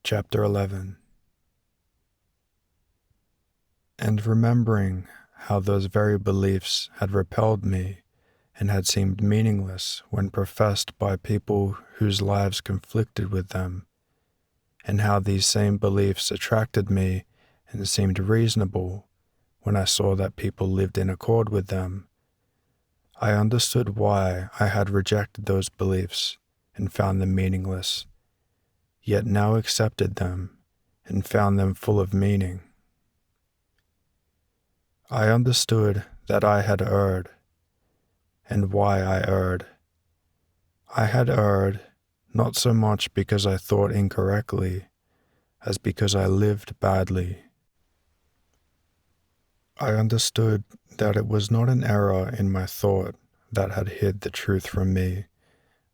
Chapter 11. And remembering how those very beliefs had repelled me and had seemed meaningless when professed by people whose lives conflicted with them, and how these same beliefs attracted me and seemed reasonable when I saw that people lived in accord with them, I understood why I had rejected those beliefs and found them meaningless, yet now accepted them and found them full of meaning. I understood that I had erred, and why I erred. I had erred not so much because I thought incorrectly, as because I lived badly. I understood that it was not an error in my thought that had hid the truth from me,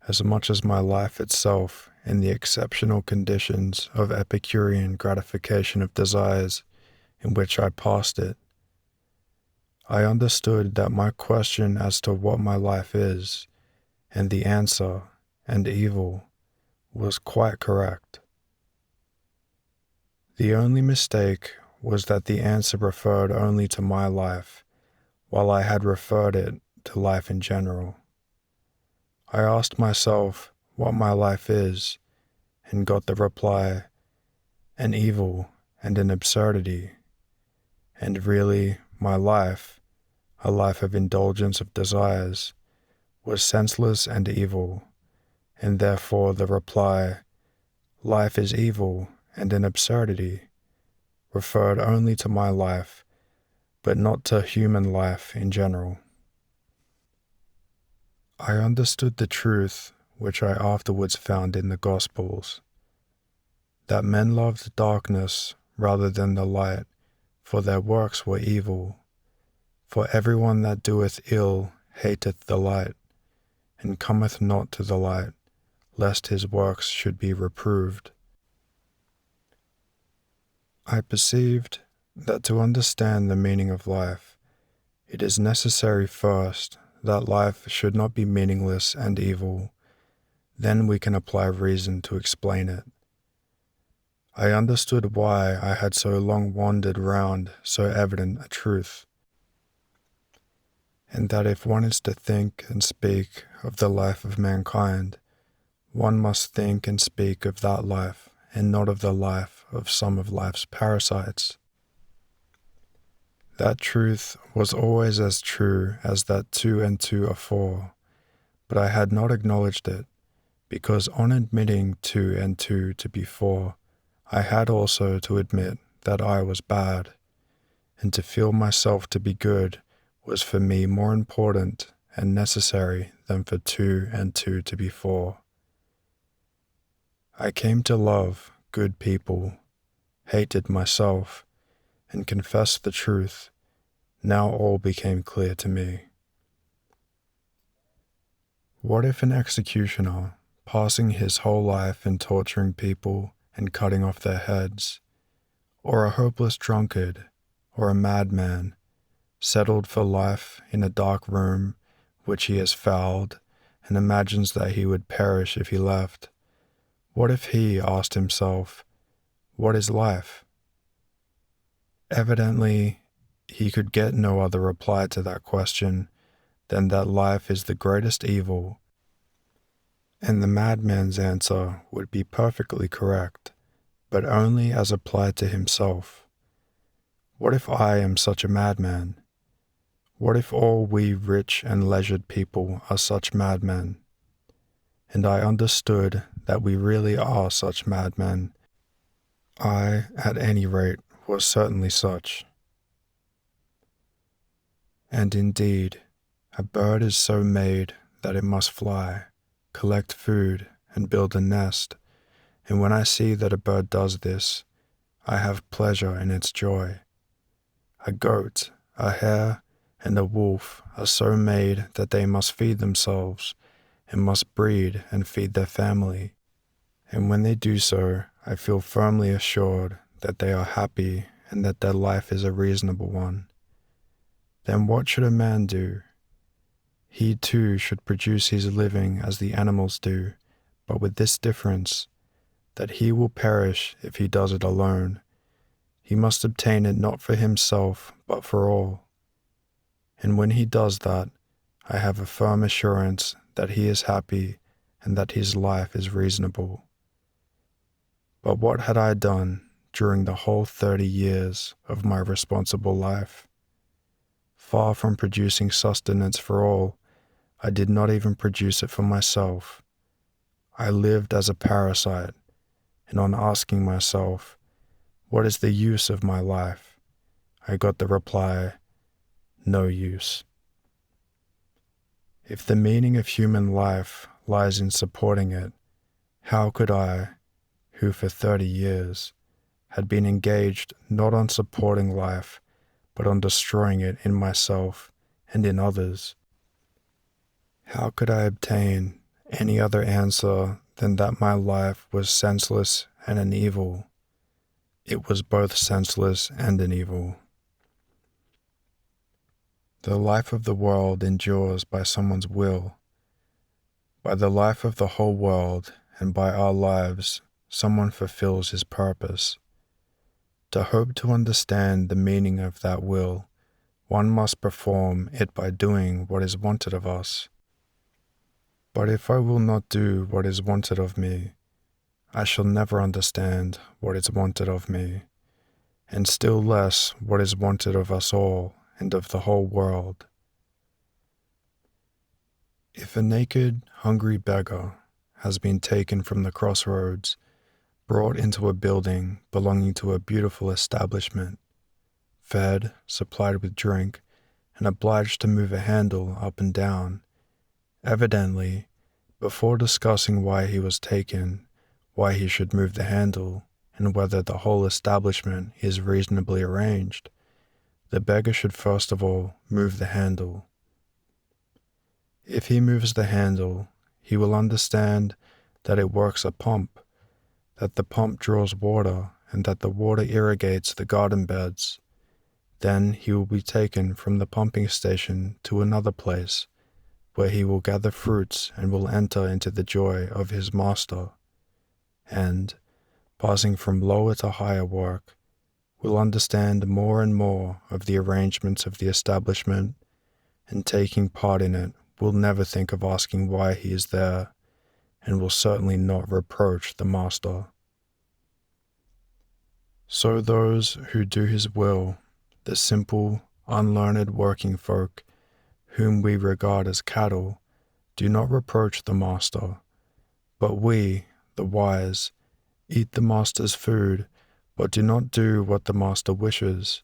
as much as my life itself and the exceptional conditions of Epicurean gratification of desires in which I passed it. I understood that my question as to what my life is, and the answer, and evil, was quite correct. The only mistake was that the answer referred only to my life, while I had referred it to life in general. I asked myself what my life is, and got the reply, an evil and an absurdity. And really, my life, a life of indulgence of desires, was senseless and evil, and therefore the reply, life is evil and an absurdity, referred only to my life, but not to human life in general. I understood the truth which I afterwards found in the Gospels, that men loved darkness rather than the light, for their works were evil. For everyone that doeth ill hateth the light, and cometh not to the light, lest his works should be reproved. I perceived that to understand the meaning of life, it is necessary first that life should not be meaningless and evil, then we can apply reason to explain it. I understood why I had so long wandered round so evident a truth, and that if one is to think and speak of the life of mankind, one must think and speak of that life and not of the life of some of life's parasites. That truth was always as true as that 2 and 2 are 4, but I had not acknowledged it, because on admitting 2 and 2 to be 4, I had also to admit that I was bad, and to feel myself to be good was for me more important and necessary than for 2 and 2 to be 4. I came to love good people, hated myself, and confessed the truth. Now all became clear to me. What if an executioner, passing his whole life in torturing people and cutting off their heads, or a hopeless drunkard, or a madman, settled for life in a dark room which he has fouled, and imagines that he would perish if he left? What if he asked himself, what is life? Evidently, he could get no other reply to that question than that life is the greatest evil, and the madman's answer would be perfectly correct, but only as applied to himself. What if I am such a madman? What if all we rich and leisured people are such madmen? And I understood that we really are such madmen. I, at any rate, was certainly such. And indeed, a bird is so made that it must fly, collect food, and build a nest, and when I see that a bird does this, I have pleasure in its joy. A goat, a hare, and a wolf are so made that they must feed themselves, and must breed and feed their family, and when they do so, I feel firmly assured that they are happy and that their life is a reasonable one. Then what should a man do? He too should produce his living as the animals do, but with this difference, that he will perish if he does it alone. He must obtain it not for himself, but for all. And when he does that, I have a firm assurance that he is happy and that his life is reasonable. But what had I done during the whole 30 years of my responsible life? Far from producing sustenance for all, I did not even produce it for myself. I lived as a parasite, and on asking myself, what is the use of my life? I got the reply, no use. If the meaning of human life lies in supporting it, how could I, who for 30 years had been engaged not on supporting life, but on destroying it in myself and in others, how could I obtain any other answer than that my life was senseless and an evil? It was both senseless and an evil. The life of the world endures by someone's will. By the life of the whole world and by our lives, someone fulfills his purpose. To hope to understand the meaning of that will, one must perform it by doing what is wanted of us. But if I will not do what is wanted of me, I shall never understand what is wanted of me, and still less what is wanted of us all and of the whole world. If a naked, hungry beggar has been taken from the crossroads, brought into a building belonging to a beautiful establishment, fed, supplied with drink, and obliged to move a handle up and down, evidently, before discussing why he was taken, why he should move the handle, and whether the whole establishment is reasonably arranged, the beggar should first of all move the handle. If he moves the handle, he will understand that it works a pump, that the pump draws water, and that the water irrigates the garden beds. Then he will be taken from the pumping station to another place, where he will gather fruits and will enter into the joy of his master, and, passing from lower to higher work, will understand more and more of the arrangements of the establishment, and taking part in it will never think of asking why he is there, and will certainly not reproach the master. So those who do his will, the simple, unlearned working folk, whom we regard as cattle, do not reproach the master, but we, the wise, eat the master's food, but do not do what the master wishes,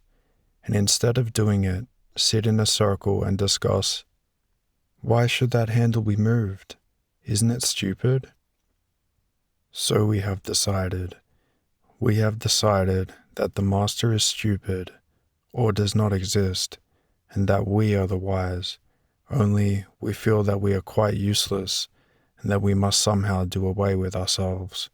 and instead of doing it, sit in a circle and discuss, why should that handle be moved? Isn't it stupid? So we have decided. We have decided that the master is stupid, or does not exist, and that we are the wise, only we feel that we are quite useless, and that we must somehow do away with ourselves.